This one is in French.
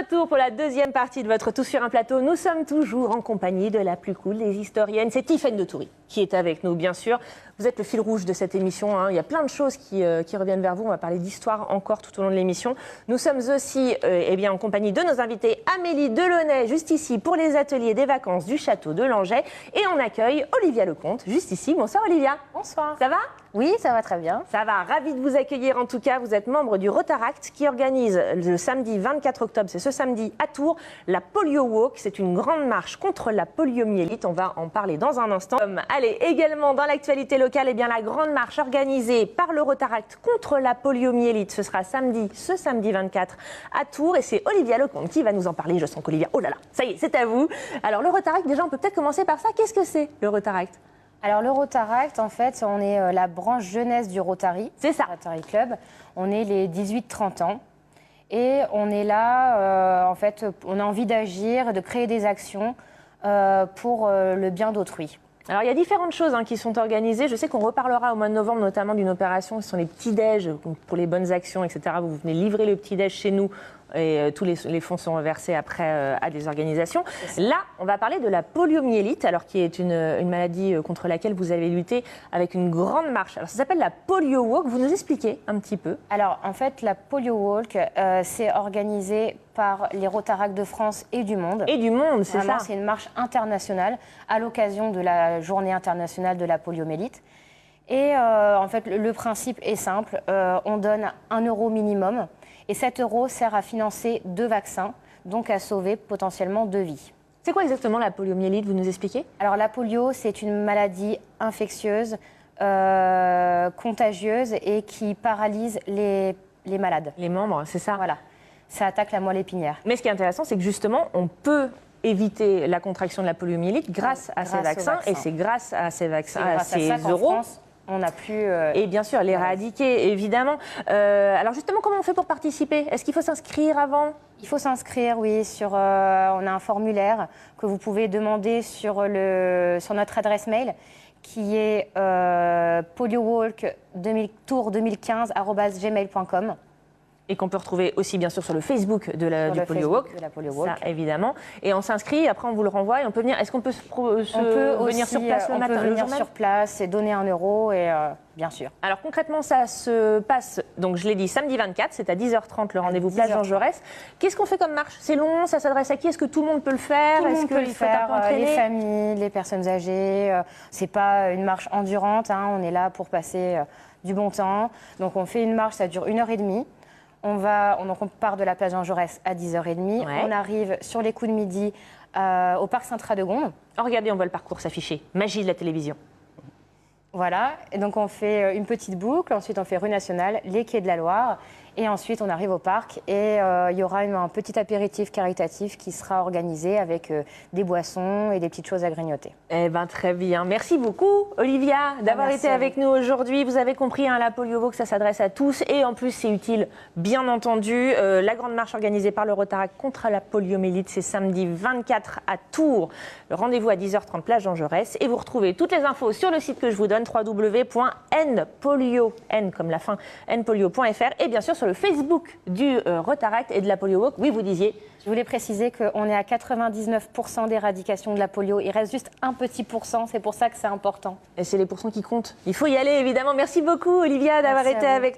retour pour la deuxième partie de votre Tous sur un plateau. Nous sommes toujours en compagnie de la plus cool des historiennes. C'est Tiffaine de Toury qui est avec nous, bien sûr. Vous êtes le fil rouge de cette émission. Il y a plein de choses qui reviennent vers vous. On va parler d'histoire encore tout au long de l'émission. Nous sommes aussi en compagnie de nos invités Amélie Delaunay, juste ici pour les ateliers des vacances du château de Langeais. Et on accueille Olivia Lecomte, juste ici. Bonsoir Olivia. Bonsoir. Ça va ? Oui, ça va très bien. Ça va, ravi de vous accueillir en tout cas. Vous êtes membre du Rotaract qui organise le samedi 24 octobre, c'est ce samedi à Tours, la Polio Walk. C'est une grande marche contre la poliomyélite. On va en parler dans un instant. Allez, également dans l'actualité locale, la grande marche organisée par le Rotaract contre la poliomyélite. Ce sera ce samedi 24 à Tours. Et c'est Olivia Lecomte qui va nous en parler. Je sens qu'Olivia, oh là là, ça y est, c'est à vous. Alors le Rotaract, déjà, on peut peut-être commencer par ça. Qu'est-ce que c'est le Rotaract ? Alors le Rotaract, en fait, on est la branche jeunesse du Rotary. C'est ça. Rotary Club. On est les 18-30 ans. Et on est là, en fait, on a envie d'agir, de créer des actions pour le bien d'autrui. Alors, il y a différentes choses qui sont organisées. Je sais qu'on reparlera au mois de novembre, notamment d'une opération, ce sont les petits-déj pour les bonnes actions, etc. Vous venez livrer le petit-déj chez nous et tous les fonds sont reversés après à des organisations. Là, on va parler de la poliomyélite, alors qui est une maladie contre laquelle vous avez lutté avec une grande marche. Alors, ça s'appelle la Polio Walk. Vous nous expliquez un petit peu ? Alors, en fait, la Polio Walk, c'est organisé par les Rotaracts de France et du monde. Et du monde, c'est ça. C'est une marche internationale à l'occasion de la Journée internationale de la poliomyélite. Et en fait, le principe est simple. On donne 1 euro minimum. Et 7 euros sert à financer 2 vaccins, donc à sauver potentiellement 2 vies. C'est quoi exactement la poliomyélite ? Vous nous expliquez ? Alors la polio, c'est une maladie infectieuse, contagieuse et qui paralyse les malades. Les membres, c'est ça ? Voilà. Ça attaque la moelle épinière. Mais ce qui est intéressant, c'est que justement, on peut éviter la contraction de la poliomyélite grâce à ces vaccins. Et c'est grâce à ces vaccins, à ces euros. On a pu... Et bien sûr, l'éradiquer, évidemment. Alors justement, comment on fait pour participer ? Est-ce qu'il faut s'inscrire avant ? Il faut s'inscrire, oui. On a un formulaire que vous pouvez demander sur notre adresse mail, qui est poliowalk2015@gmail.com. Et qu'on peut retrouver aussi, bien sûr, sur le Facebook du Polio Walk. Ça, évidemment. Et on s'inscrit, après on vous le renvoie et on peut venir. Est-ce qu'on peut venir sur place le matin ? On peut venir sur place et donner 1 euro, et bien sûr. Alors concrètement, ça se passe, donc je l'ai dit, samedi 24, c'est à 10h30 le rendez-vous place Jean Jaurès. Qu'est-ce qu'on fait comme marche ? C'est long, ça s'adresse à qui ? Est-ce que tout le monde peut le faire ? Tout le monde peut le faire, les familles, les personnes âgées. C'est pas une marche endurante, on est là pour passer du bon temps. Donc on fait une marche, ça dure 1h30. On part de la place Jean Jaurès à 10h30. Ouais. On arrive sur les coups de midi au parc Saint-Radegonde. Oh, regardez, on voit le parcours s'afficher. Magie de la télévision. Voilà, et donc on fait une petite boucle, ensuite on fait rue Nationale, les quais de la Loire, et ensuite on arrive au parc et il y aura un petit apéritif caritatif qui sera organisé avec des boissons et des petites choses à grignoter. Eh bien très bien, merci beaucoup Olivia d'avoir été avec nous aujourd'hui. Vous avez compris, la Polio Walk, ça s'adresse à tous et en plus c'est utile, bien entendu. La grande marche organisée par le Rotaract contre la poliomyélite, c'est samedi 24 à Tours. Le rendez-vous à 10h30 place Jean Jaurès et vous retrouvez toutes les infos sur le site que je vous donne, www.npolio, N comme la fin, npolio.fr et bien sûr sur le Facebook du Rotaract et de la Polio Walk. Oui, vous disiez. Je voulais préciser qu'on est à 99% d'éradication de la polio. Il reste juste un petit pourcent, c'est pour ça que c'est important. Et c'est les pourcents qui comptent. Il faut y aller, évidemment. Merci beaucoup, Olivia, d'avoir été avec nous.